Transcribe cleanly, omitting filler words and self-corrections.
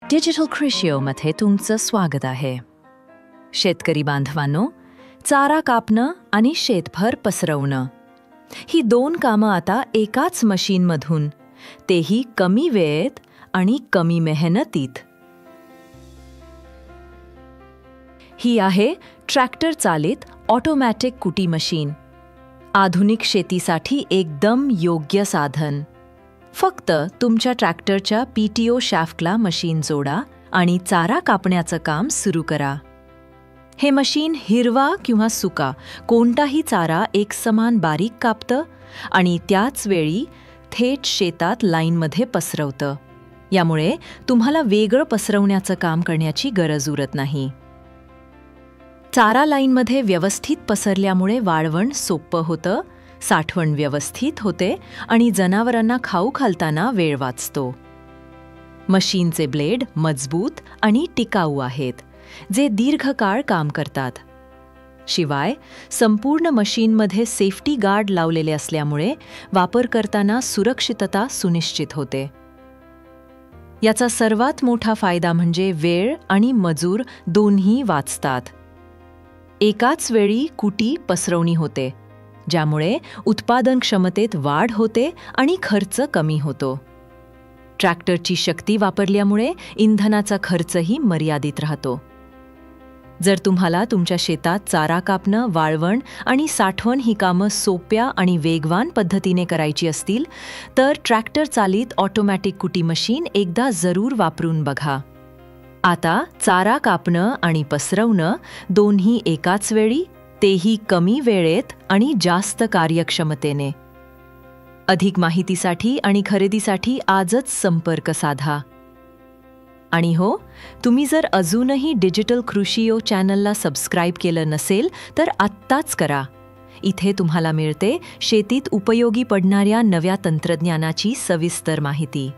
Digital कृषीमध्ये तुमचं स्वागत आहे. शेतकरी बांधवांनो, चारा कापणं आणि शेतभर पसरवणं ही दोन कामं आता एकाच मशीनमधून, तेही कमी वेळेत आणि कमी मेहनतीत. ही आहे ट्रॅक्टर चालित ऑटोमॅटिक कुटी मशीन. आधुनिक शेतीसाठी एकदम योग्य साधन. फक्त तुमच्या ट्रॅक्टरच्या PTO शाफ्टला मशीन जोडा आणि चारा कापण्याचं काम सुरू करा. हे मशीन हिरवा किंवा सुका कोणताही चारा एकसमान बारीक कापतं आणि त्याच वेळी थेट शेतात लाईनमध्ये पसरवतं. यामुळे तुम्हाला वेगळं पसरवण्याचं काम करण्याची गरज उरत नाही. चारा लाईनमध्ये व्यवस्थित पसरल्यामुळे वाळवण सोपं होतं, साठवण व्यवस्थित होते आणि जनावरांना खाऊ घालताना वेळ वाचतो. मशीनचे ब्लेड मजबूत आणि टिकाऊ आहेत, जे दीर्घकाळ काम करतात. शिवाय संपूर्ण मशीनमध्ये सेफ्टी गार्ड लावलेले असल्यामुळे वापर करताना सुरक्षितता सुनिश्चित होते. याचा सर्वात मोठा फायदा म्हणजे वेळ आणि मजूर दोन्ही वाचतात. एकाच वेळी कुटी पसरवणी होते, ज्यामुळे उत्पादन क्षमतेत वाढ होते आणि खर्च कमी होतो. ट्रॅक्टरची शक्ती वापरल्यामुळे इंधनाचा खर्चही मर्यादित राहतो. जर तुम्हाला तुमच्या शेतात चारा कापणं, वाळवण आणि साठवण ही कामं सोप्या आणि वेगवान पद्धतीने करायची असतील, तर ट्रॅक्टर चालित ऑटोमॅटिक कुटी मशीन एकदा जरूर वापरून बघा. आता चारा कापणं आणि पसरवणं दोन्ही एकाच वेळी, तेही कमी वेळेत आणि जास्त कार्यक्षमतेने. अधिक माहितीसाठी आणि खरेदीसाठी आजच संपर्क साधा. आणि हो, तुम्ही जर अजूनही डिजिटल कृषीयो चॅनलला सबस्क्राईब केलं नसेल तर आत्ताच करा. इथे तुम्हाला मिळते शेतीत उपयोगी पडणाऱ्या नव्या तंत्रज्ञानाची सविस्तर माहिती.